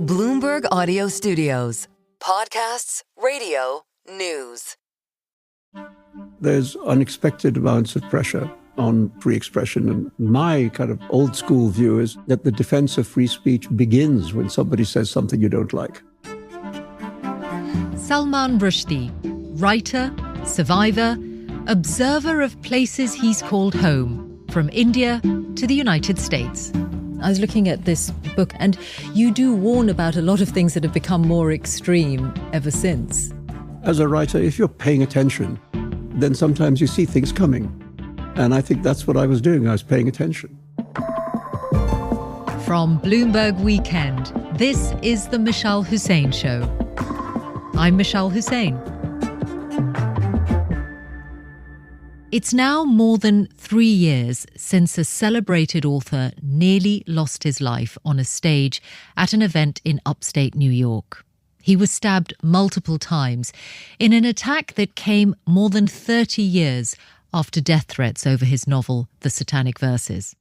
Bloomberg Audio Studios. Podcasts, radio, news. There's unexpected amounts of pressure on free expression. And my kind of old school view is that the defense of free speech begins when somebody says something you don't like. Salman Rushdie, writer, survivor, observer of places he's called home, from India to the United States. I was looking at this book, and you do warn about a lot of things that have become more extreme ever since. As a writer, if you're paying attention, then sometimes you see things coming. And I think that's what I was doing. I was paying attention. From Bloomberg Weekend, this is the Mishal Husain Show. I'm Mishal Husain. It's now more than 3 years since a celebrated author nearly lost his life on a stage at an event in upstate New York. He was stabbed multiple times in an attack that came more than 30 years after death threats over his novel, The Satanic Verses.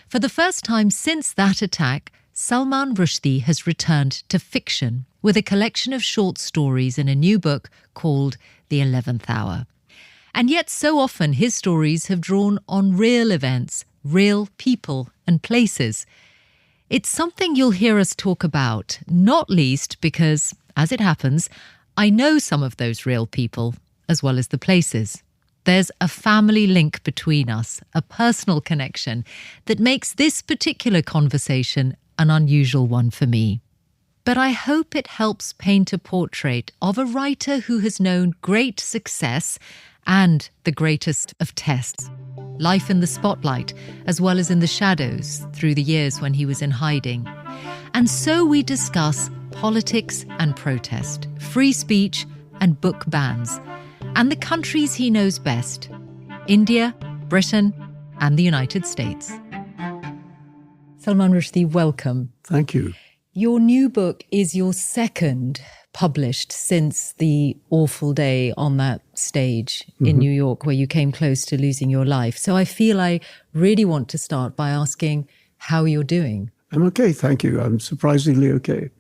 For the first time since that attack, Salman Rushdie has returned to fiction with a collection of short stories in a new book called The 11th Hour. And yet so often his stories have drawn on real events, real people and places. It's something you'll hear us talk about, not least because, as it happens, I know some of those real people as well as the places. There's a family link between us, a personal connection that makes this particular conversation an unusual one for me. But I hope it helps paint a portrait of a writer who has known great success and the greatest of tests. Life in the spotlight, as well as in the shadows through the years when he was in hiding. And so we discuss politics and protest, free speech and book bans, and the countries he knows best: India, Britain, and the United States. Salman Rushdie, welcome. Thank you. Your new book is your second published since the awful day on that stage in New York where you came close to losing your life. So I feel I really want to start by asking how you're doing. I'm okay, thank you. I'm surprisingly okay.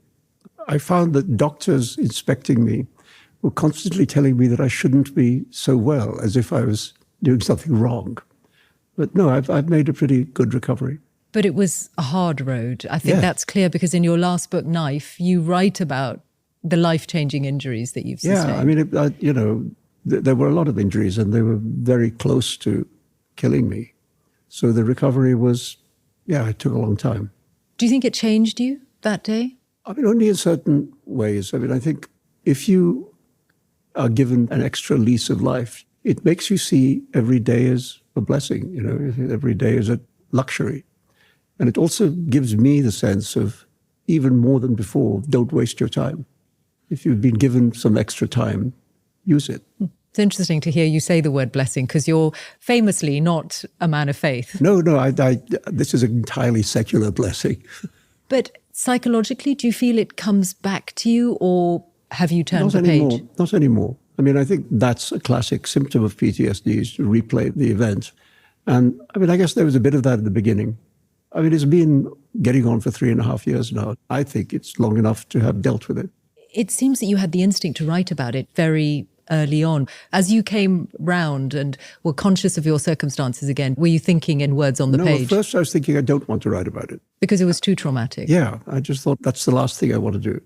I found that doctors inspecting me were constantly telling me that I shouldn't be so well, as if I was doing something wrong. But no, I've made a pretty good recovery. But it was a hard road. I think that's clear because in your last book, Knife, you write about the life-changing injuries that you've sustained. Yeah, I mean, there were a lot of injuries and they were very close to killing me. So the recovery was, it took a long time. Do you think it changed you that day? I mean, only in certain ways. I mean, I think if you are given an extra lease of life, it makes you see every day as a blessing, every day as a luxury. And it also gives me the sense of, even more than before, don't waste your time. If you've been given some extra time, use it. It's interesting to hear you say the word blessing because you're famously not a man of faith. No, this is an entirely secular blessing. But psychologically, do you feel it comes back to you or have you turned the page? Not anymore. I mean, I think that's a classic symptom of PTSD, is to replay the event. And I mean, I guess there was a bit of that at the beginning. I mean, it's been getting on for 3.5 years now. I think it's long enough to have dealt with it. It seems that you had the instinct to write about it very early on. As you came round and were conscious of your circumstances again, were you thinking in words on the page? No, at first I was thinking I don't want to write about it. Because it was too traumatic? Yeah, I just thought that's the last thing I want to do.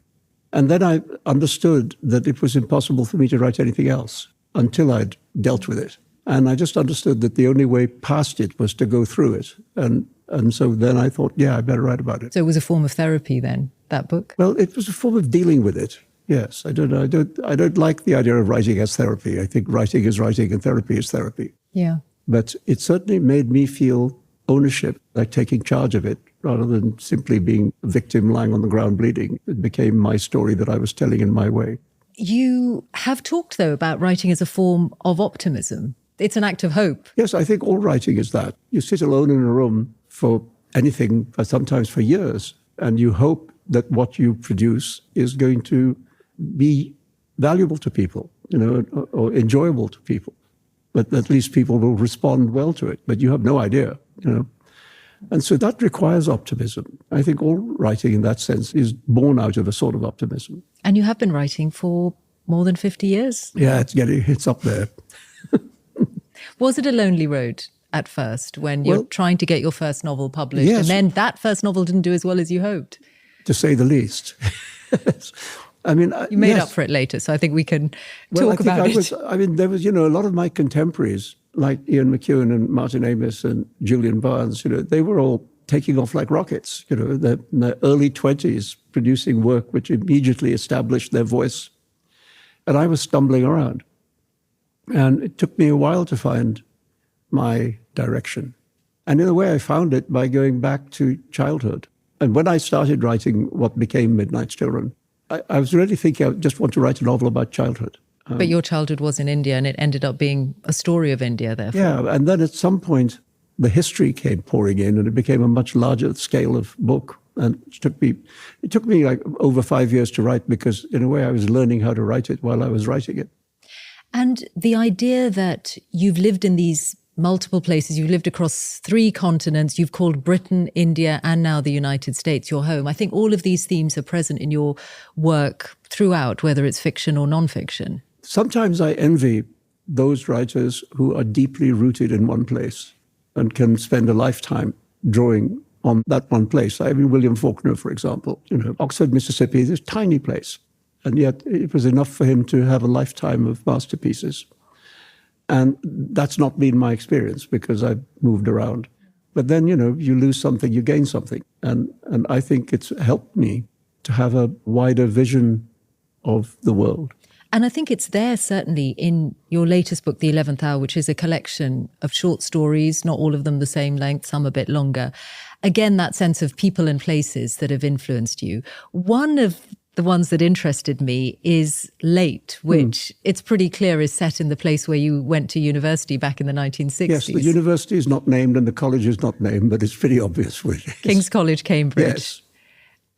And then I understood that it was impossible for me to write anything else until I'd dealt with it. And I just understood that the only way past it was to go through it. And so then I thought, I better write about it. So it was a form of therapy then, that book? Well, it was a form of dealing with it. Yes, I don't like the idea of writing as therapy. I think writing is writing and therapy is therapy. Yeah. But it certainly made me feel ownership, like taking charge of it, rather than simply being a victim lying on the ground bleeding. It became my story that I was telling in my way. You have talked, though, about writing as a form of optimism. It's an act of hope. Yes, I think all writing is that. You sit alone in a room for anything, sometimes for years, and you hope that what you produce is going to be valuable to people, or enjoyable to people. But at least people will respond well to it. But you have no idea, And so that requires optimism. I think all writing in that sense is born out of a sort of optimism. And you have been writing for more than 50 years. Yeah, it's up there. Was it a lonely road at first when you're trying to get your first novel published? Yes. And then that first novel didn't do as well as you hoped? To say the least. I mean, you made up for it later, so I think we can talk about it. There was, a lot of my contemporaries, like Ian McEwan and Martin Amis and Julian Barnes, they were all taking off like rockets, in their early 20s, producing work which immediately established their voice. And I was stumbling around. And it took me a while to find my direction. And in a way, I found it by going back to childhood. And when I started writing what became Midnight's Children, I was really thinking I just want to write a novel about childhood. But your childhood was in India, and it ended up being a story of India, therefore. Yeah, and then at some point, the history came pouring in, and it became a much larger scale of book. And it took me like over 5 years to write, because in a way I was learning how to write it while I was writing it. And the idea that you've lived in these multiple places, you've lived across 3 continents, you've called Britain, India, and now the United States your home. I think all of these themes are present in your work throughout, whether it's fiction or nonfiction. Sometimes I envy those writers who are deeply rooted in one place and can spend a lifetime drawing on that one place. I mean, William Faulkner, for example, Oxford, Mississippi is a tiny place. And yet it was enough for him to have a lifetime of masterpieces. And that's not been my experience, because I've moved around. But then, you lose something, you gain something. And I think it's helped me to have a wider vision of the world. And I think it's there, certainly, in your latest book, The 11th Hour, which is a collection of short stories, not all of them the same length, some a bit longer. Again, that sense of people and places that have influenced you. One of the ones that interested me is Late, which it's pretty clear is set in the place where you went to university back in the 1960s. Yes, the university is not named and the college is not named, but it's pretty obvious where it is. King's College, Cambridge. Yes.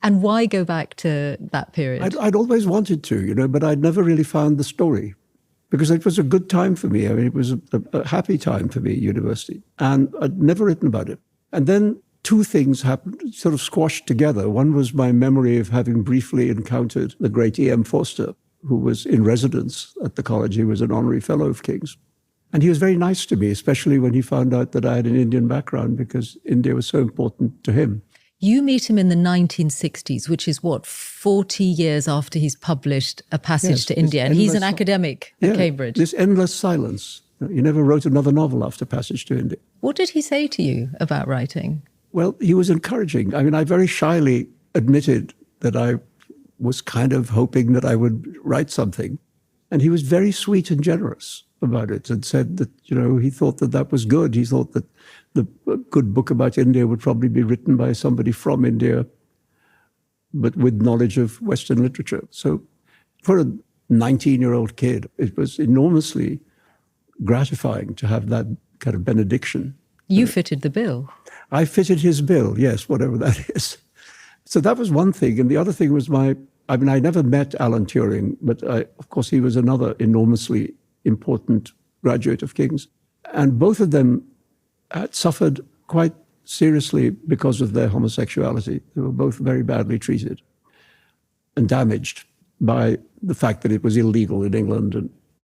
And why go back to that period? I'd always wanted to, but I'd never really found the story, because it was a good time for me. I mean, it was a happy time for me, university. And I'd never written about it. And then 2 things happened, sort of squashed together. One was my memory of having briefly encountered the great E.M. Forster, who was in residence at the college. He was an honorary fellow of King's. And he was very nice to me, especially when he found out that I had an Indian background, because India was so important to him. You meet him in the 1960s, which is 40 years after he's published A Passage to India. And he's an academic at Cambridge. This endless silence. He never wrote another novel after Passage to India. What did he say to you about writing? Well, he was encouraging. I mean, I very shyly admitted that I was kind of hoping that I would write something. And he was very sweet and generous about it, and said that, he thought that was good. He thought that the good book about India would probably be written by somebody from India, but with knowledge of Western literature. So for a 19-year-old kid, it was enormously gratifying to have that kind of benediction. You fitted the bill. I fitted his bill, yes, whatever that is. So that was one thing. And the other thing was I never met Alan Turing, but of course he was another enormously important graduate of King's. And both of them had suffered quite seriously because of their homosexuality. They were both very badly treated and damaged by the fact that it was illegal in England and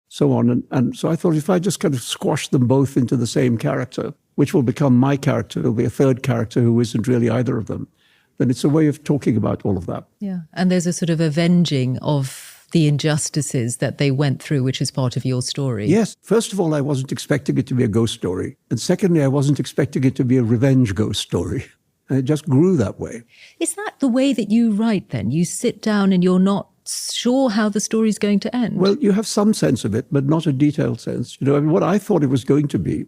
so on. And so I thought, if I just kind of squash them both into the same character, which will become my character, there'll be a third character who isn't really either of them, then it's a way of talking about all of that. Yeah, and there's a sort of avenging of the injustices that they went through, which is part of your story. Yes. First of all, I wasn't expecting it to be a ghost story. And secondly, I wasn't expecting it to be a revenge ghost story. And it just grew that way. Is that the way that you write then? You sit down and you're not sure how the story's going to end? Well, you have some sense of it, but not a detailed sense. What I thought it was going to be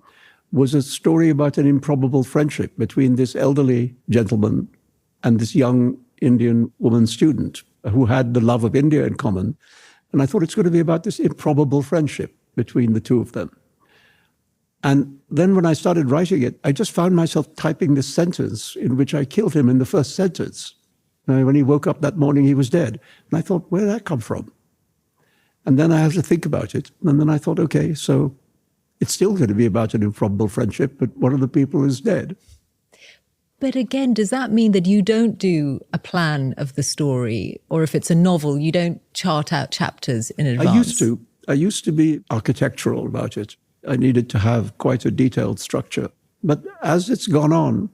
was a story about an improbable friendship between this elderly gentleman and this young Indian woman student who had the love of India in common. And I thought it's going to be about this improbable friendship between the two of them. And then when I started writing it, I just found myself typing this sentence in which I killed him in the first sentence. When he woke up that morning, he was dead. And I thought, where did that come from? And then I had to think about it. And then I thought, okay, so it's still going to be about an improbable friendship, but one of the people is dead. But again, does that mean that you don't do a plan of the story? Or if it's a novel, you don't chart out chapters in advance? I used to be architectural about it. I needed to have quite a detailed structure. But as it's gone on,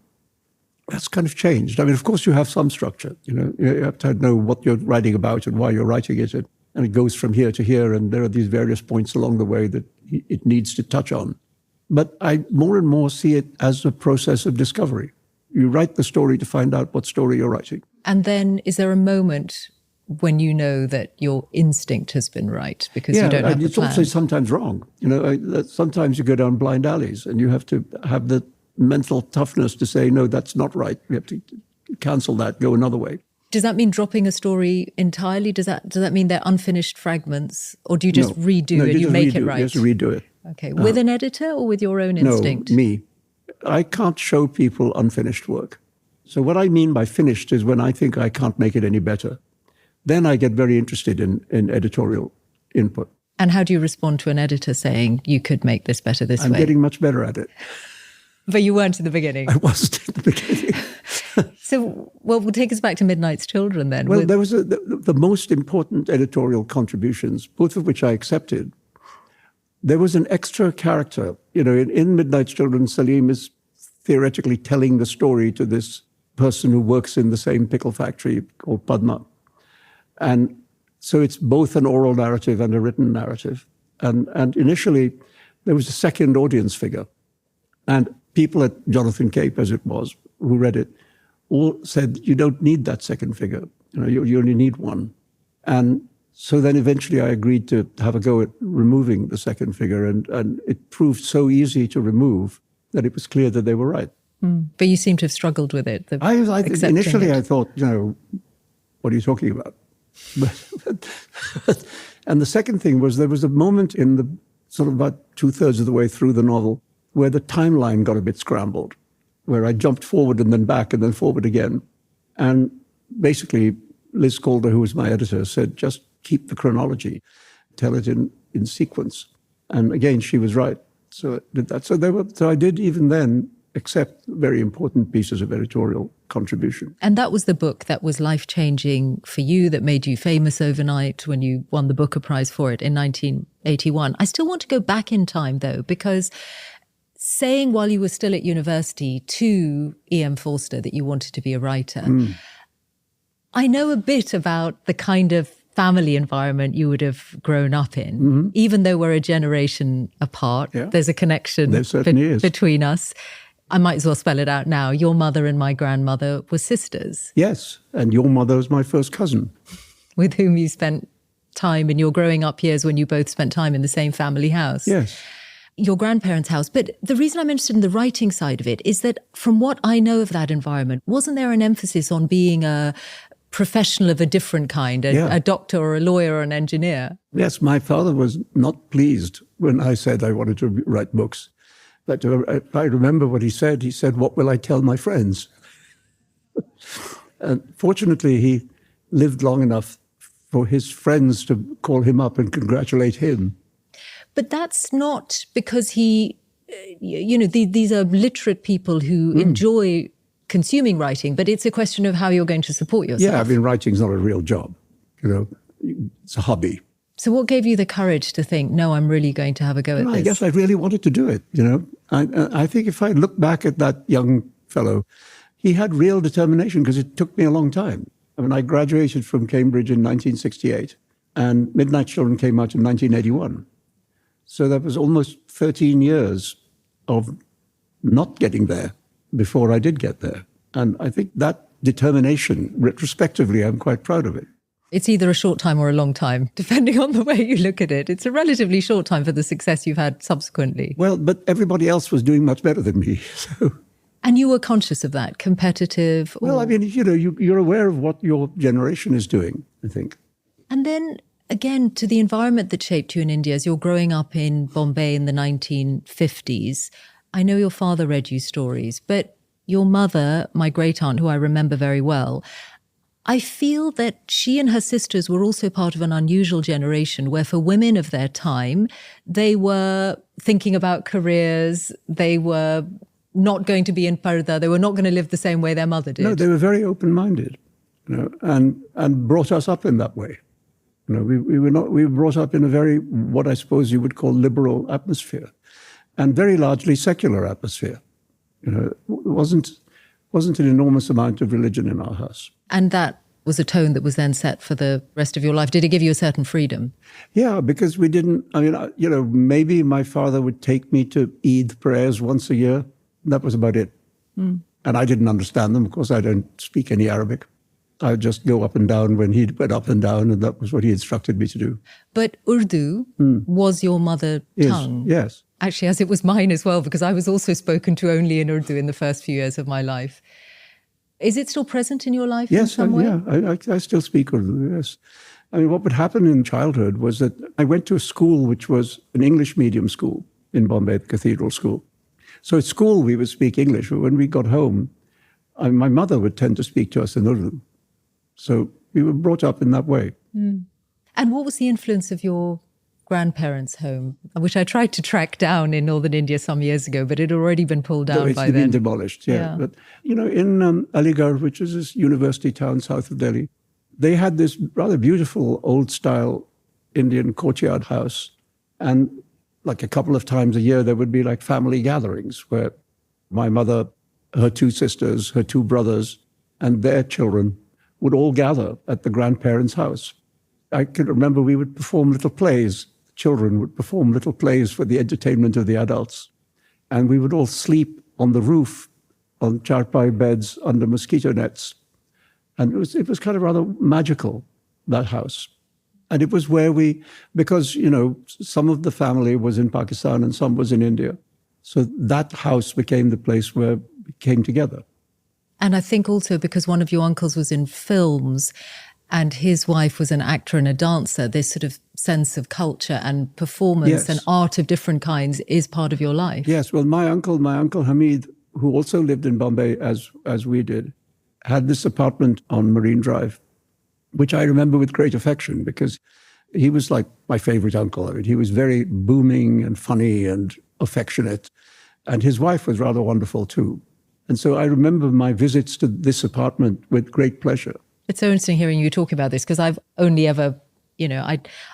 that's kind of changed. I mean, of course, you have some structure. You have to know what you're writing about and why you're writing it. And it goes from here to here, and there are these various points along the way that it needs to touch on. But I more and more see it as a process of discovery. You write the story to find out what story you're writing. And then is there a moment when you know that your instinct has been right because you don't have the plan? It's also sometimes wrong. Sometimes you go down blind alleys and you have to have the mental toughness to say, no, that's not right. We have to cancel that, go another way. Does that mean dropping a story entirely? Does that mean they're unfinished fragments? Or do you just redo and you make it right? You just redo it. Okay. With an editor or with your own instinct? No, me. I can't show people unfinished work. So what I mean by finished is when I think I can't make it any better. Then I get very interested in editorial input. And how do you respond to an editor saying, you could make this better this way? I'm getting much better at it. But you weren't in the beginning. I wasn't in the beginning. So, we'll take us back to Midnight's Children then. Well, there was the most important editorial contributions, both of which I accepted. There was an extra character. In Midnight's Children, Salim is theoretically telling the story to this person who works in the same pickle factory called Padma. And so it's both an oral narrative and a written narrative. And initially, there was a second audience figure. And people at Jonathan Cape, as it was, who read it, all said, you don't need that second figure. You only need one. And so then eventually I agreed to have a go at removing the second figure. And it proved so easy to remove that it was clear that they were right. But you seem to have struggled with it. Initially, I thought, what are you talking about? And the second thing was there was a moment in the sort of about 2/3 of the way through the novel where the timeline got a bit scrambled, where I jumped forward and then back and then forward again. And basically, Liz Calder, who was my editor, said, just keep the chronology, tell it in sequence. And again, she was right. So I did that. So I did even then accept very important pieces of editorial contribution. And that was the book that was life-changing for you, that made you famous overnight when you won the Booker Prize for it in 1981. I still want to go back in time, though, because saying while you were still at university to E.M. Forster that you wanted to be a writer, I know a bit about the kind of family environment you would have grown up in. Even though we're a generation apart, there's a connection between us. I might as well spell it out now. Your mother and my grandmother were sisters. Yes, and your mother was my first cousin. With whom you spent time in your growing up years when you both spent time in the same family house. Yes. Your grandparents' house. But the reason I'm interested in the writing side of it is that from what I know of that environment, wasn't there an emphasis on being a professional of a different kind, a doctor or a lawyer or an engineer? Yes, my father was not pleased when I said I wanted to write books. But if I remember what he said, what will I tell my friends? And fortunately, he lived long enough for his friends to call him up and congratulate him. But that's not because he, these are literate people who enjoy consuming writing, but it's a question of how you're going to support yourself. Yeah, I mean, writing's not a real job. It's a hobby. So what gave you the courage to think, no, I'm really going to have a go at this? I guess I really wanted to do it, I think if I look back at that young fellow, he had real determination because it took me a long time. I mean, I graduated from Cambridge in 1968 and Midnight Children came out in 1981. So that was almost 13 years of not getting there before I did get there. And I think that determination, retrospectively, I'm quite proud of it. It's either a short time or a long time, depending on the way you look at it. It's a relatively short time for the success you've had subsequently. Well, but everybody else was doing much better than me. So. And you were conscious of that, competitive? Well, I mean, you're aware of what your generation is doing, I think. And then, again, to the environment that shaped you in India, as you're growing up in Bombay in the 1950s, I know your father read you stories, but your mother, my great aunt, who I remember very well, I feel that she and her sisters were also part of an unusual generation where for women of their time, they were thinking about careers, they were not going to be in parda. They were not going to live the same way their mother did. No, they were very open-minded, and brought us up in that way. We were brought up in a very, what I suppose you would call, liberal atmosphere, and very largely secular atmosphere. It wasn't an enormous amount of religion in our house. And that was a tone that was then set for the rest of your life. Did it give you a certain freedom? Yeah, because we didn't, maybe my father would take me to Eid prayers once a year. That was about it. And I didn't understand them. Of course, I don't speak any Arabic. I would just go up and down when he went up and down, and that was what he instructed me to do. But Urdu was your mother tongue? Yes. Actually, as it was mine as well, because I was also spoken to only in Urdu in the first few years of my life. Is it still present in your life in some way? Yeah, I still speak Urdu, yes. What would happen in childhood was that I went to a school which was an English medium school in Bombay, the Cathedral School. So at school we would speak English, but when we got home, my mother would tend to speak to us in Urdu. So we were brought up in that way. And what was the influence of your grandparents' home, which I tried to track down in northern India some years ago, but it had already been pulled down by then? It's been demolished, yeah. But, in Aligarh, which is this university town south of Delhi, they had this rather beautiful old-style Indian courtyard house. And like a couple of times a year, there would be like family gatherings where my mother, her two sisters, her two brothers, and their children would all gather at the grandparents' house. I can remember we would perform little plays. Children would perform little plays for the entertainment of the adults. And we would all sleep on the roof, on charpai beds under mosquito nets. And it was kind of rather magical, that house. And it was where because, some of the family was in Pakistan and some was in India. So that house became the place where we came together. And I think also because one of your uncles was in films and his wife was an actor and a dancer, this sort of sense of culture and performance and art of different kinds is part of your life. Yes, well, my uncle Hamid, who also lived in Bombay as we did, had this apartment on Marine Drive, which I remember with great affection because he was like my favorite uncle. He was very booming and funny and affectionate. And his wife was rather wonderful too. And so I remember my visits to this apartment with great pleasure. It's so interesting hearing you talk about this because I've only ever,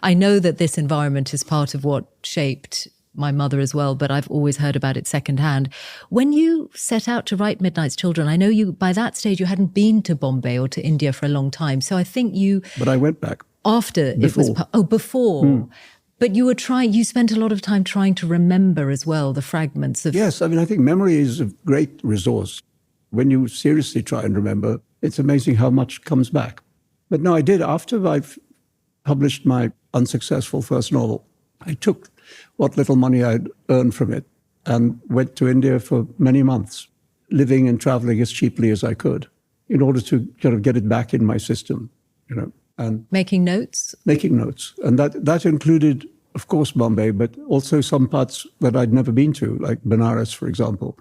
I know that this environment is part of what shaped my mother as well, but I've always heard about it secondhand. When you set out to write Midnight's Children, I know by that stage you hadn't been to Bombay or to India for a long time. So I think But I went back. After before. It was... before. But you spent a lot of time trying to remember as well the fragments of... Yes, I think memory is a great resource. When you seriously try and remember, it's amazing how much comes back. But no, I did. After I published my unsuccessful first novel, I took what little money I'd earned from it and went to India for many months, living and traveling as cheaply as I could in order to kind of get it back in my system, and making notes. And that included, of course, Bombay, but also some parts that I'd never been to, like Benares, for example,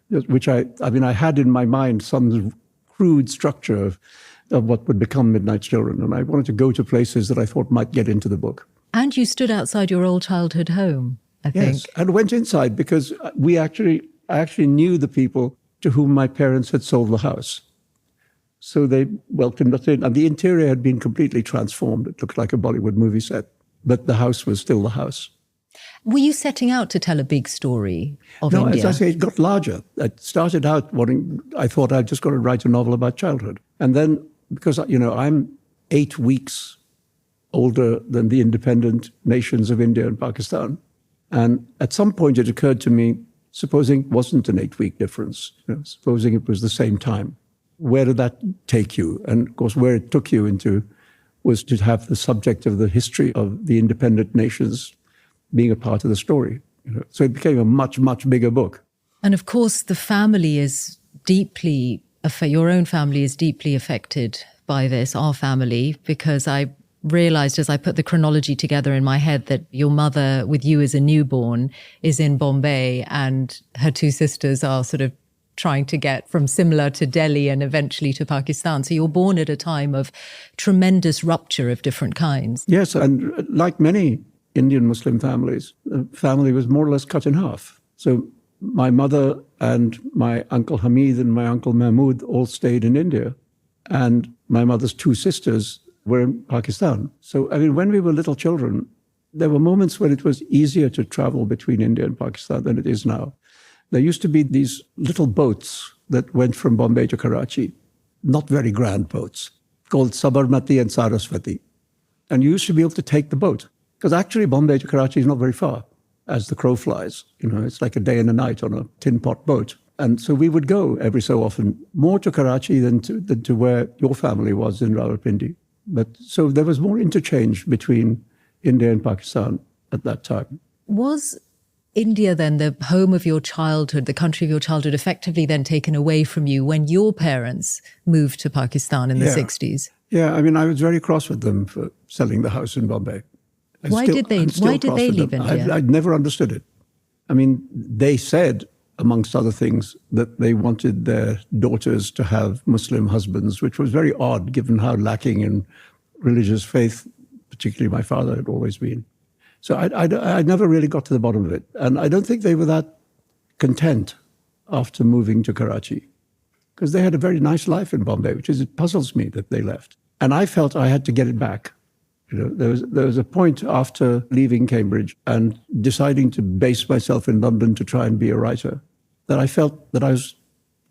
which I had in my mind some crude structure of what would become Midnight's Children. And I wanted to go to places that I thought might get into the book. And you stood outside your old childhood home, I think. Yes, and went inside because I actually knew the people to whom my parents had sold the house. So they welcomed us in. And the interior had been completely transformed. It looked like a Bollywood movie set. But the house was still the house. Were you setting out to tell a big story of India? No, as I say, it got larger. I started out I thought I'd just got to write a novel about childhood. And then, because, I'm 8 weeks older than the independent nations of India and Pakistan. And at some point it occurred to me, supposing it wasn't an 8-week difference, supposing it was the same time, where did that take you? And of course, where it took you into was to have the subject of the history of the independent nations being a part of the story. So it became a much, much bigger book. And of course, the family is your own family is deeply affected by this, our family, because I realized as I put the chronology together in my head that your mother, with you as a newborn, is in Bombay and her two sisters are sort of trying to get from Simla to Delhi and eventually to Pakistan. So you're born at a time of tremendous rupture of different kinds. Yes, and like many Indian Muslim families, the family was more or less cut in half. So my mother and my Uncle Hamid and my Uncle Mahmud all stayed in India. And my mother's two sisters were in Pakistan. So, I mean, when we were little children, there were moments when it was easier to travel between India and Pakistan than it is now. There used to be these little boats that went from Bombay to Karachi, not very grand boats, called Sabarmati and Saraswati. And you used to be able to take the boat, because actually Bombay to Karachi is not very far, as the crow flies. It's like a day and a night on a tin pot boat. And so we would go every so often, more to Karachi than to where your family was in Rawalpindi. But so there was more interchange between India and Pakistan at that time. Was India then the home of your childhood, the country of your childhood, effectively then taken away from you when your parents moved to Pakistan in the 60s? Yeah, I mean, I was very cross with them for selling the house in Bombay. Why did they leave India? I never understood it. I mean, they said, amongst other things, that they wanted their daughters to have Muslim husbands, which was very odd given how lacking in religious faith, particularly my father had always been. So I never really got to the bottom of it. And I don't think they were that content after moving to Karachi, because they had a very nice life in Bombay, it puzzles me that they left. And I felt I had to get it back. There was a point after leaving Cambridge and deciding to base myself in London to try and be a writer, that I felt that I was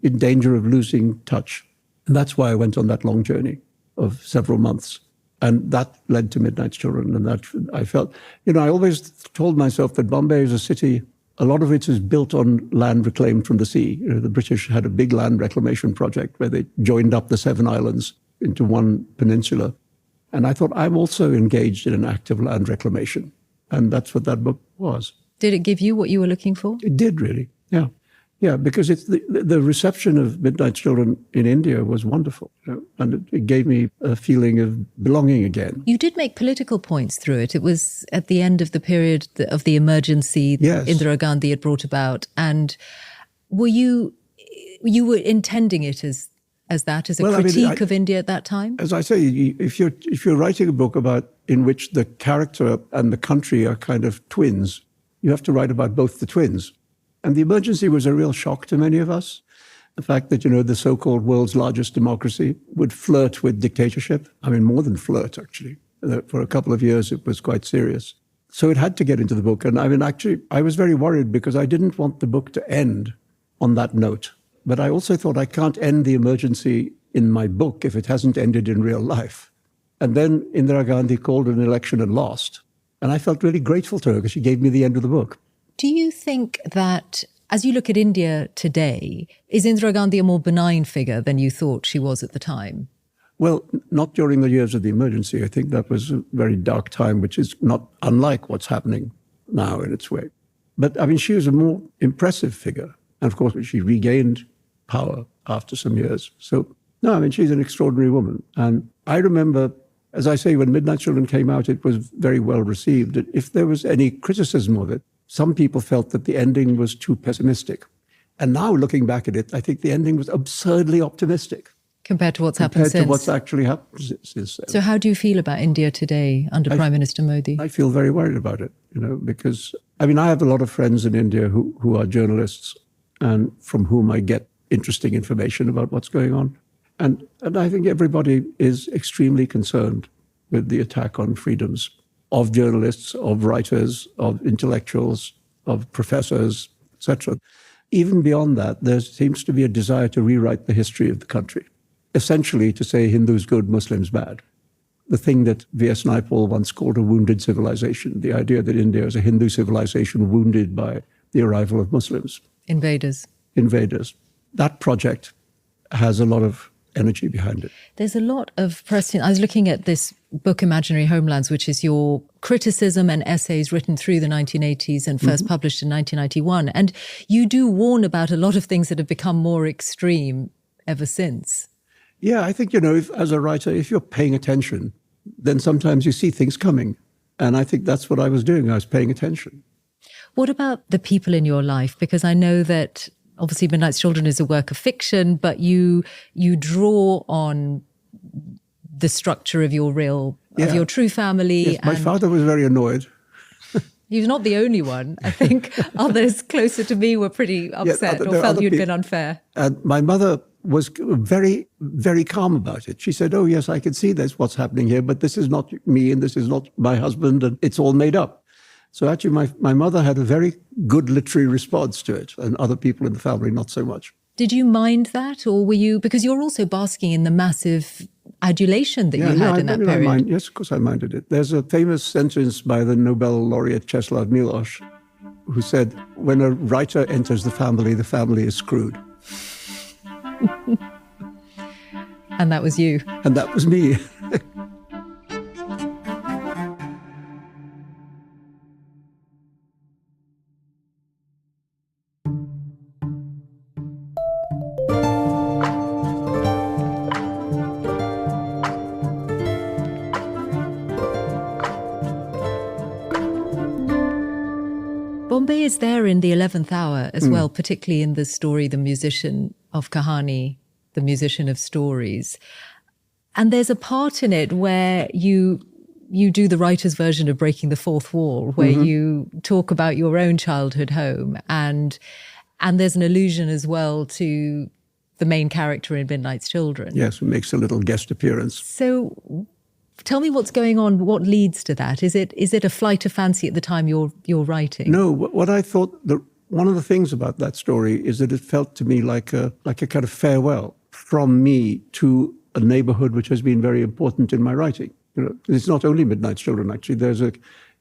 in danger of losing touch. And that's why I went on that long journey of several months. And that led to Midnight Children. And that I felt, I always told myself that Bombay is a city, a lot of it is built on land reclaimed from the sea. The British had a big land reclamation project where they joined up the 7 islands into one peninsula. And I thought, I'm also engaged in an act of land reclamation. And that's what that book was. Did it give you what you were looking for? It did, really, yeah. Yeah, because it's the reception of Midnight Children in India was wonderful. And it gave me a feeling of belonging again. You did make political points through it. It was at the end of the period of the emergency that Indira Gandhi had brought about. And were you were intending it as a critique of India at that time? As I say, if you're writing a book in which the character and the country are kind of twins, you have to write about both the twins. And the emergency was a real shock to many of us. The fact that, the so-called world's largest democracy would flirt with dictatorship. I mean, more than flirt, actually. For a couple of years, it was quite serious. So it had to get into the book. And I mean, actually, I was very worried because I didn't want the book to end on that note. But I also thought I can't end the emergency in my book if it hasn't ended in real life. And then Indira Gandhi called an election and lost. And I felt really grateful to her because she gave me the end of the book. Do you think that, as you look at India today, is Indira Gandhi a more benign figure than you thought she was at the time? Well, not during the years of the emergency. I think that was a very dark time, which is not unlike what's happening now in its way. But, I mean, she was a more impressive figure. And, of course, she regained power after some years. So, no, I mean, she's an extraordinary woman. And I remember, as I say, when Midnight Children came out, it was very well received. If there was any criticism of it, some people felt that the ending was too pessimistic. And now, looking back at it, I think the ending was absurdly optimistic. Compared to what's happened since. Compared to what's actually happened since then. So how do you feel about India today under Prime Minister Modi? I feel very worried about it, because, I mean, I have a lot of friends in India who are journalists and from whom I get interesting information about what's going on. And I think everybody is extremely concerned with the attack on freedoms of journalists, of writers, of intellectuals, of professors, etc. Even beyond that, there seems to be a desire to rewrite the history of the country, essentially to say Hindus good, Muslims bad. The thing that V.S. Naipaul once called a wounded civilization, the idea that India is a Hindu civilization wounded by the arrival of Muslims. Invaders. That project has a lot of energy behind it. There's a lot of press. I was looking at this book, Imaginary Homelands, which is your criticism and essays written through the 1980s and first published in 1991. And you do warn about a lot of things that have become more extreme ever since. Yeah, I think, as a writer, if you're paying attention, then sometimes you see things coming. And I think that's what I was doing. I was paying attention. What about the people in your life? Because I know that obviously Midnight Children is a work of fiction, but you draw on the structure of your of your true family. Yes, my father was very annoyed He was not the only one. I think others closer to me were pretty upset or felt you'd been unfair. And my mother was very, very calm about it. She said, oh, yes, I can see this, what's happening here, but this is not me and this is not my husband and it's all made up. So actually, my mother had a very good literary response to it, and other people in the family not so much. Did you mind that, or were you, because you're also basking in the massive adulation that you had in that period? Yes, of course I minded it. There's a famous sentence by the Nobel laureate Czeslaw Milosz, who said, when a writer enters the family is screwed. And that was you. And that was me. Bombay is there in the 11th Hour as well, particularly in the story, The Musician of Kahani, The Musician of Stories. And there's a part in it where you do the writer's version of Breaking the Fourth Wall, where you talk about your own childhood home. And there's an allusion as well to the main character in Midnight's Children. Yes, who makes a little guest appearance. So tell me what's going on. What leads to that? Is it a flight of fancy at the time you're writing? No, what I thought, one of the things about that story is that it felt to me like a kind of farewell from me to a neighborhood which has been very important in my writing. You know, it's not only Midnight's Children, actually.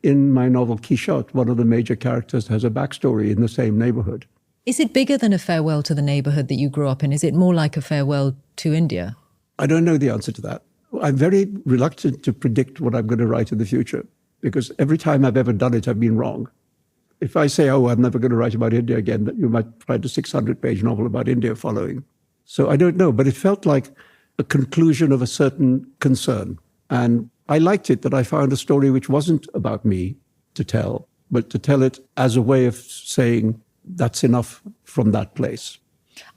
In my novel Quixote, one of the major characters has a backstory in the same neighborhood. Is it bigger than a farewell to the neighborhood that you grew up in? Is it more like a farewell to India? I don't know the answer to that. I'm very reluctant to predict what I'm going to write in the future, because every time I've ever done it, I've been wrong. If I say, oh, I'm never going to write about India again, you might write a 600-page novel about India following. So I don't know, but it felt like a conclusion of a certain concern. And I liked it that I found a story which wasn't about me to tell, but to tell it as a way of saying, that's enough from that place.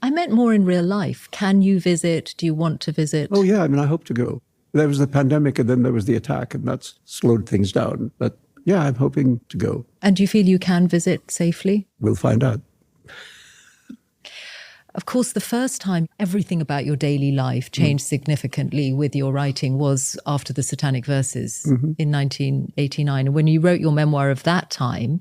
I meant more in real life. Can you visit? Do you want to visit? Oh, yeah. I mean, I hope to go. There was the pandemic and then there was the attack, and that's slowed things down. But yeah, I'm hoping to go. And do you feel you can visit safely? We'll find out. Of course, the first time everything about your daily life changed significantly with your writing was after the Satanic Verses in 1989. And when you wrote your memoir of that time,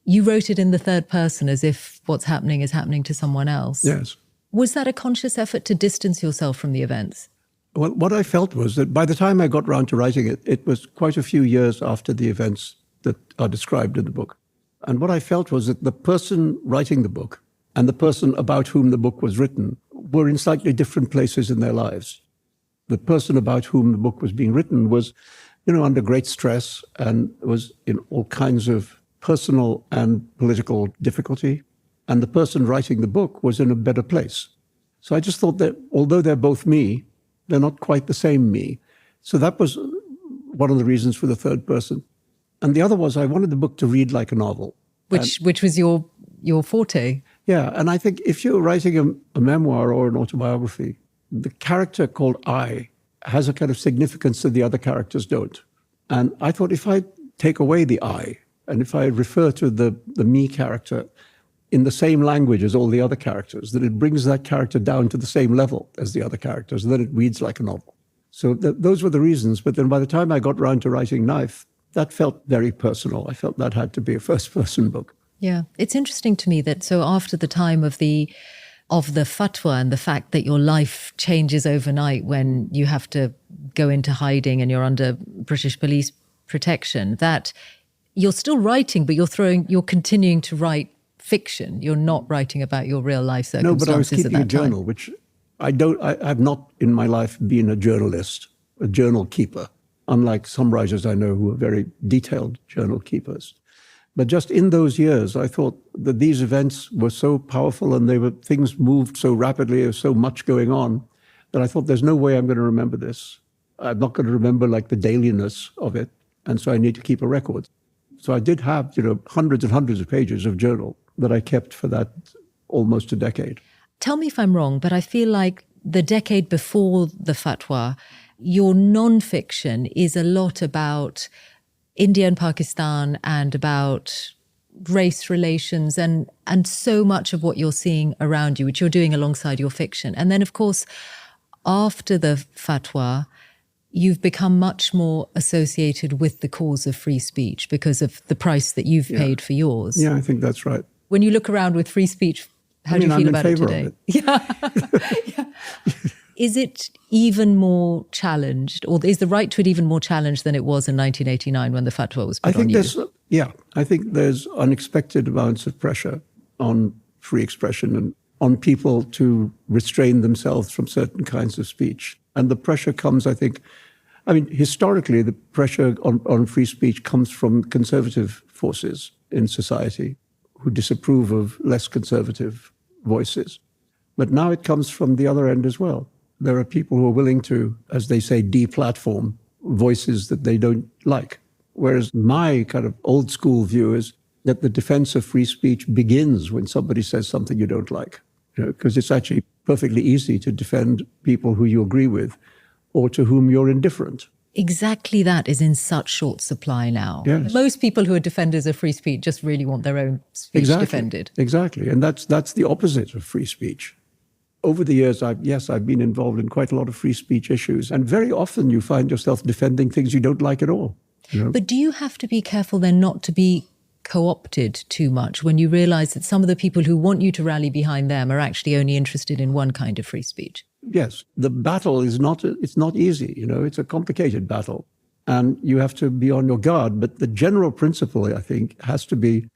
you wrote it in the third person as if what's happening is happening to someone else. Yes. Was that a conscious effort to distance yourself from the events? Well, what I felt was that by the time I got round to writing it, it was quite a few years after the events that are described in the book. And what I felt was that the person writing the book and the person about whom the book was written were in slightly different places in their lives. The person about whom the book was being written was, under great stress and was in all kinds of personal and political difficulty. And the person writing the book was in a better place. So I just thought that although they're both me, they're not quite the same me. So that was one of the reasons for the third person. And the other was I wanted the book to read like a novel. Which was your forte. Yeah, and I think if you're writing a memoir or an autobiography, the character called I has a kind of significance that the other characters don't. And I thought if I take away the I, and if I refer to the me character in the same language as all the other characters, that it brings that character down to the same level as the other characters, and then it reads like a novel. So those were the reasons. But then by the time I got round to writing Knife, that felt very personal. I felt that had to be a first-person book. Yeah. It's interesting to me that so after the time of the fatwa and the fact that your life changes overnight when you have to go into hiding and you're under British police protection, that you're still writing, but you're continuing to write fiction. You're not writing about your real life circumstances. No, but I was keeping a journal, time. Which I've not in my life been a journalist, a journal keeper, unlike some writers I know who are very detailed journal keepers. But just in those years, I thought that these events were so powerful and things moved so rapidly, there was so much going on, that I thought there's no way I'm going to remember this. I'm not going to remember like the dailiness of it. And so I need to keep a record. So I did have, hundreds and hundreds of pages of journal that I kept for that almost a decade. Tell me if I'm wrong, but I feel like the decade before the fatwa, your non-fiction is a lot about India and Pakistan and about race relations and so much of what you're seeing around you, which you're doing alongside your fiction. And then, of course, after the fatwa, you've become much more associated with the cause of free speech because of the price that you've paid for yours. Yeah, I think that's right. When you look around with free speech, how do you feel about it today? Yeah. Is it even more challenged, or is the right to it even more challenged than it was in 1989 when the fatwa was put on you? I think there's unexpected amounts of pressure on free expression and on people to restrain themselves from certain kinds of speech. And the pressure comes, historically, the pressure on free speech comes from conservative forces in society who disapprove of less conservative voices. But now it comes from the other end as well. There are people who are willing to, as they say, deplatform voices that they don't like. Whereas my kind of old school view is that the defense of free speech begins when somebody says something you don't like. Because it's actually perfectly easy to defend people who you agree with or to whom you're indifferent. Exactly that is in such short supply now. Yes. Most people who are defenders of free speech just really want their own speech defended. Exactly. And that's the opposite of free speech. Over the years, I've been involved in quite a lot of free speech issues. And very often you find yourself defending things you don't like at all. But do you have to be careful then not to be co-opted too much when you realize that some of the people who want you to rally behind them are actually only interested in one kind of free speech? Yes, the battle it's not easy, it's a complicated battle and you have to be on your guard. But the general principle, I think, has to be,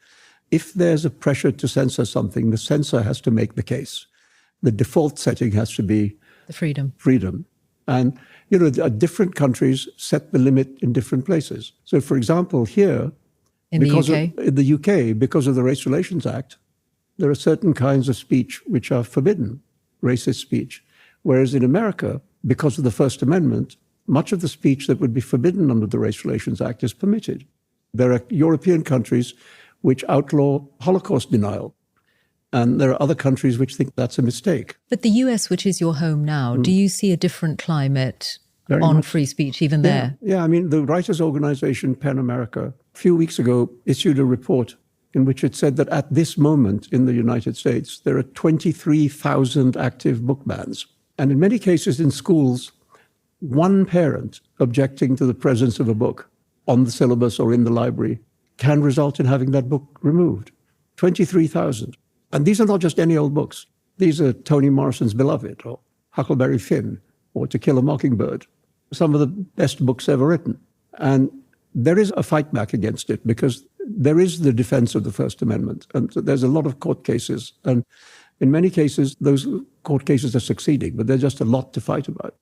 if there's a pressure to censor something, the censor has to make the case. The default setting has to be the freedom. And, different countries set the limit in different places. So, for example, here, in the UK, because of the Race Relations Act, there are certain kinds of speech which are forbidden, racist speech. Whereas in America, because of the First Amendment, much of the speech that would be forbidden under the Race Relations Act is permitted. There are European countries which outlaw Holocaust denial. And there are other countries which think that's a mistake. But the US, which is your home now, do you see a different climate on free speech even there? Yeah, the writers' organization PEN America a few weeks ago issued a report in which it said that at this moment in the United States, there are 23,000 active book bans. And in many cases in schools, one parent objecting to the presence of a book on the syllabus or in the library can result in having that book removed. 23,000. And these are not just any old books. These are Toni Morrison's Beloved, or Huckleberry Finn, or To Kill a Mockingbird, some of the best books ever written. And there is a fight back against it because there is the defense of the First Amendment. And so there's a lot of court cases. And in many cases, those court cases are succeeding, but there's just a lot to fight about.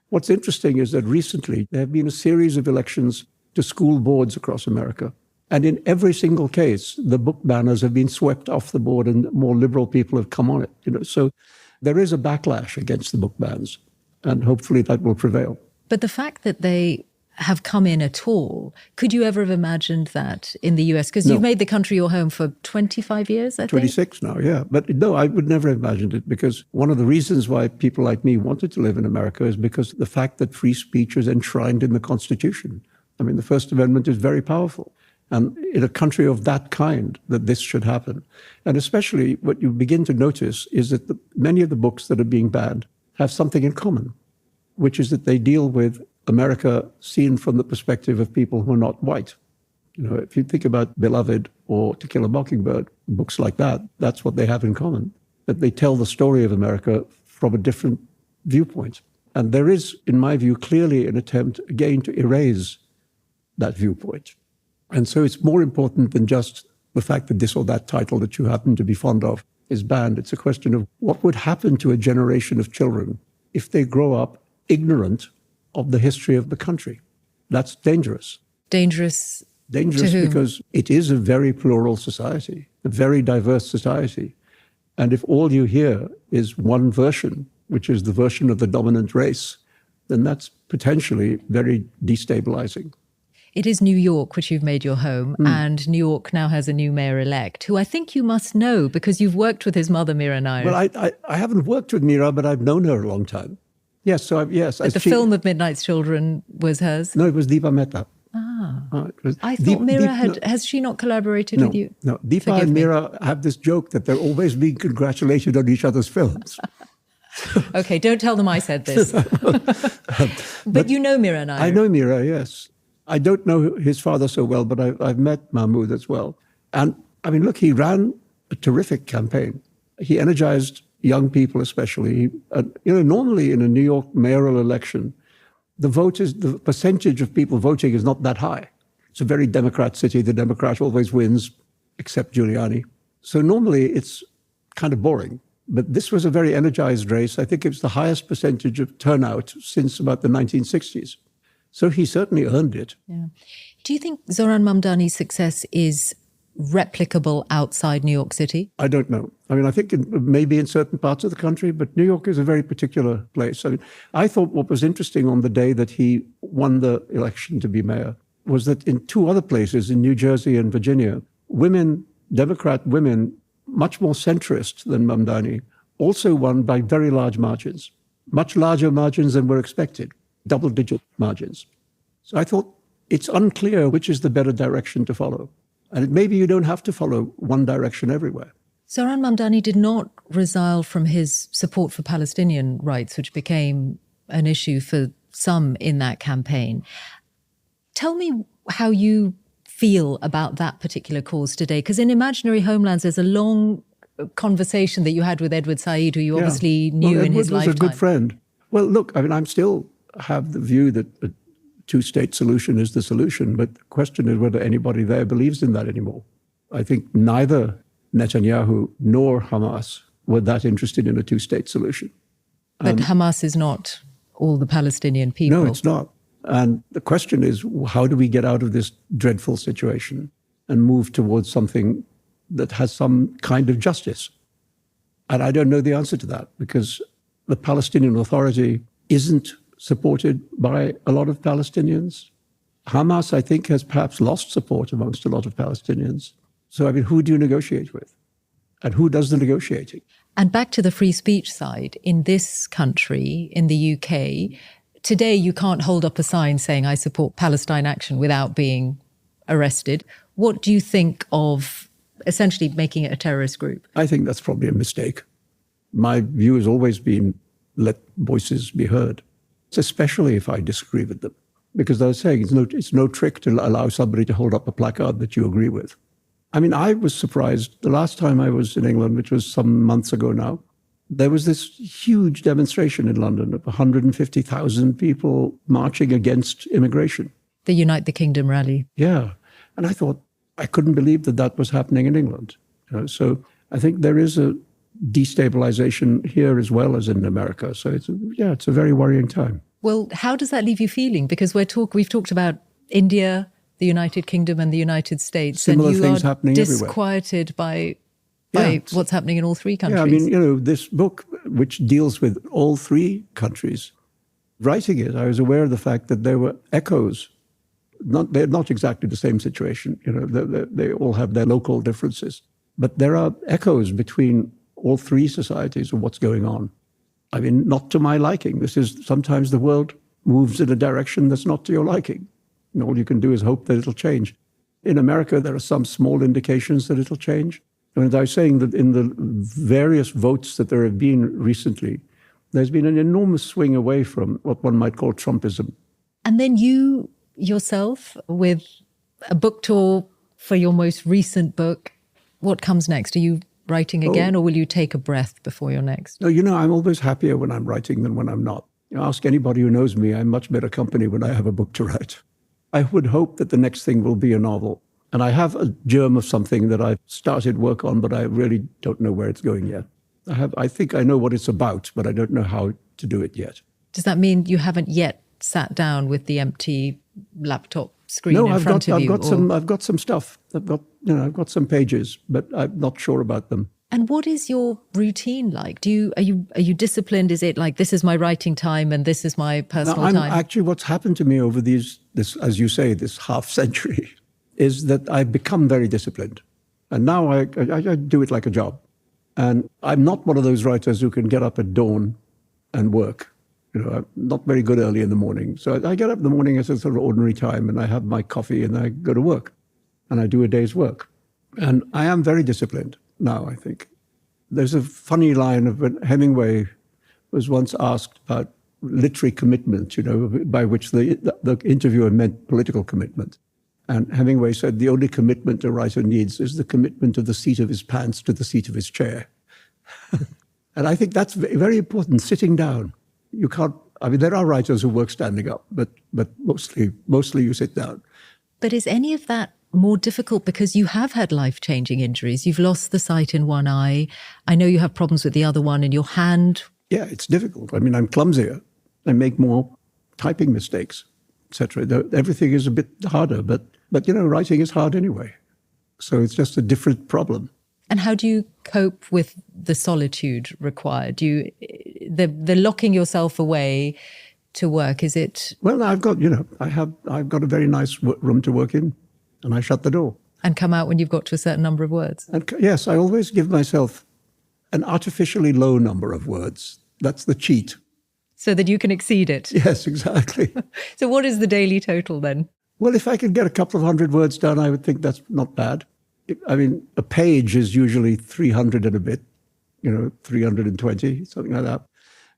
What's interesting is that recently there have been a series of elections to school boards across America. And in every single case, the book banners have been swept off the board and more liberal people have come on it. So there is a backlash against the book bans, and hopefully that will prevail. But the fact that they have come in at all, could you ever have imagined that in the US? Because you've made the country your home for 25 years, I think? 26 now, yeah. But no, I would never have imagined it, because one of the reasons why people like me wanted to live in America is because the fact that free speech is enshrined in the Constitution. The First Amendment is very powerful. And in a country of that kind, that this should happen. And especially what you begin to notice is that many of the books that are being banned have something in common, which is that they deal with America seen from the perspective of people who are not white. If you think about Beloved or To Kill a Mockingbird, books like that, that's what they have in common, that they tell the story of America from a different viewpoint. And there is, in my view, clearly an attempt, again, to erase that viewpoint. And so it's more important than just the fact that this or that title that you happen to be fond of is banned. It's a question of what would happen to a generation of children if they grow up ignorant of the history of the country. That's dangerous. Dangerous Dangerous to whom? Because it is a very plural society, a very diverse society. And if all you hear is one version, which is the version of the dominant race, then that's potentially very destabilizing. It is New York, which you've made your home, and New York now has a new mayor-elect, who I think you must know because you've worked with his mother, Mira Nair. Well, I haven't worked with Mira, but I've known her a long time. Yes, so yes. But the film of Midnight's Children was hers? No, it was Deepa Mehta. I thought Mira has she not collaborated with you? No, Deepa and Mira have this joke that they're always being congratulated on each other's films. Okay, don't tell them I said this. But you know Mira now. I know Mira, yes. I don't know his father so well, but I've met Mahmoud as well. And I mean, look, he ran a terrific campaign. He energized young people especially. Normally in a New York mayoral election, the percentage of people voting is not that high. It's a very Democrat city. The Democrat always wins, except Giuliani. So normally it's kind of boring. But this was a very energized race. I think it was the highest percentage of turnout since about the 1960s. So he certainly earned it. Yeah. Do you think Zohran Mamdani's success is replicable outside New York City? I don't know. I mean, I think maybe in certain parts of the country, but New York is a very particular place. I mean, I thought what was interesting on the day that he won the election to be mayor was that in two other places, in New Jersey and Virginia, women, Democrat women, much more centrist than Mamdani, also won by very large margins, much larger margins than were expected, double-digit margins. So I thought it's unclear which is the better direction to follow. And maybe you don't have to follow one direction everywhere. Zohran Mamdani did not resile from his support for Palestinian rights, which became an issue for some in that campaign. Tell me how you feel about that particular cause today, because in Imaginary Homelands, there's a long conversation that you had with Edward Said, who you obviously knew in his lifetime. Edward was a good friend. Well, look, I mean, I'm still have the view that a two-state solution is the solution, but the question is whether anybody there believes in that anymore. I think neither Netanyahu nor Hamas were that interested in a two-state solution. But Hamas is not all the Palestinian people. No, it's not. And the question is, how do we get out of this dreadful situation and move towards something that has some kind of justice? And I don't know the answer to that, because the Palestinian Authority isn't supported by a lot of Palestinians. Hamas, I think, has perhaps lost support amongst a lot of Palestinians. So, I mean, who do you negotiate with? And who does the negotiating? And back to the free speech side, in this country, in the UK, today you can't hold up a sign saying, I support Palestine Action without being arrested. What do you think of essentially making it a terrorist group? I think that's probably a mistake. My view has always been, let voices be heard, especially if I disagree with them. Because I was saying, it's no trick to allow somebody to hold up a placard that you agree with. I mean, I was surprised. The last time I was in England, which was some months ago now, there was this huge demonstration in London of 150,000 people marching against immigration. The Unite the Kingdom rally. Yeah. And I thought, I couldn't believe that that was happening in England. So I think there is a destabilization here as well as in America. So it's a very worrying time. Well, how does that leave you feeling? Because we've talked about India, the United Kingdom and the United States. Similar and you things are happening disquieted by what's happening in all three countries. Yeah, I mean, this book, which deals with all three countries, writing it, I was aware of the fact that there were echoes. They're not exactly the same situation. They all have their local differences. But there are echoes between all three societies of what's going on. I mean, not to my liking. Sometimes the world moves in a direction that's not to your liking. And all you can do is hope that it'll change. In America, there are some small indications that it'll change. And I was saying that in the various votes that there have been recently, there's been an enormous swing away from what one might call Trumpism. And then you yourself, with a book tour for your most recent book, what comes next? Are you writing again, or will you take a breath before your next? No, I'm always happier when I'm writing than when I'm not. Ask anybody who knows me, I'm much better company when I have a book to write. I would hope that the next thing will be a novel. And I have a germ of something that I've started work on, but I really don't know where it's going yet. I think I know what it's about, but I don't know how to do it yet. Does that mean you haven't yet sat down with the empty laptop screen in front of you? I've got some stuff. I've got some pages, but I'm not sure about them. And what is your routine like? Are you disciplined? Is it like, this is my writing time and this is my personal time? Actually, what's happened to me over this, as you say, this half century, is that I've become very disciplined. And now I do it like a job. And I'm not one of those writers who can get up at dawn and work. I'm not very good early in the morning. So I get up in the morning at a sort of ordinary time and I have my coffee and I go to work and I do a day's work. And I am very disciplined now, I think. There's a funny line of when Hemingway was once asked about literary commitment, by which the interviewer meant political commitment. And Hemingway said the only commitment a writer needs is the commitment of the seat of his pants to the seat of his chair. And I think that's very important, sitting down. You can't, there are writers who work standing up, but mostly you sit down. But is any of that more difficult because you have had life-changing injuries? You've lost the sight in one eye. I know you have problems with the other one in your hand. Yeah, it's difficult. I'm clumsier. I make more typing mistakes, etc. Everything is a bit harder, but writing is hard anyway. So it's just a different problem. And how do you cope with the solitude required? The locking yourself away to work, is it? Well, I've got a very nice room to work in, and I shut the door. And come out when you've got to a certain number of words. And yes, I always give myself an artificially low number of words. That's the cheat. So that you can exceed it. Yes, exactly. So what is the daily total then? Well, if I could get a couple of hundred words done, I would think that's not bad. A page is usually 300 and a bit, 320, something like that.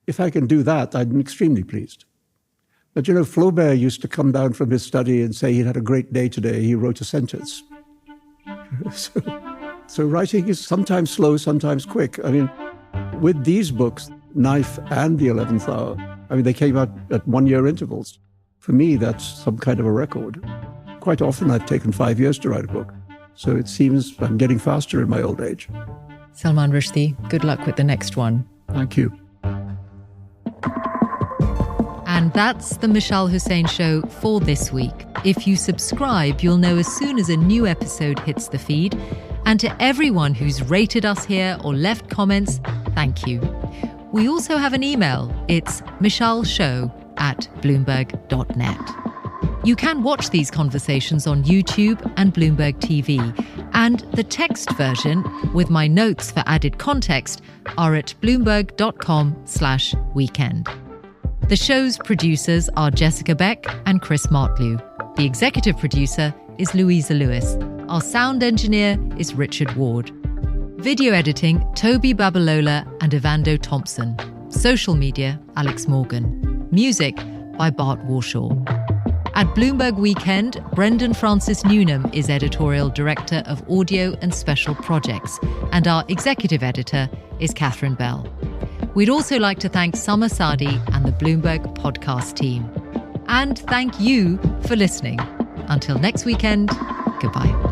If I can do that, I'm extremely pleased. But, Flaubert used to come down from his study and say he'd had a great day today. He wrote a sentence. So writing is sometimes slow, sometimes quick. With these books, Knife and The 11th Hour, they came out at 1-year intervals. For me, that's some kind of a record. Quite often, I've taken 5 years to write a book. So it seems I'm getting faster in my old age. Salman Rushdie, good luck with the next one. Thank you. And that's the Mishal Husain Show for this week. If you subscribe, you'll know as soon as a new episode hits the feed. And to everyone who's rated us here or left comments, thank you. We also have an email. It's mishalshow@bloomberg.net. You can watch these conversations on YouTube and Bloomberg TV. And the text version, with my notes for added context, are at bloomberg.com/weekend. The show's producers are Jessica Beck and Chris Martlew. The executive producer is Louisa Lewis. Our sound engineer is Richard Ward. Video editing, Toby Babalola and Evando Thompson. Social media, Alex Morgan. Music by Bart Warshaw. At Bloomberg Weekend, Brendan Francis Newnham is editorial director of audio and special projects, and our executive editor is Catherine Bell. We'd also like to thank Summer Sadi and the Bloomberg podcast team. And thank you for listening. Until next weekend, goodbye.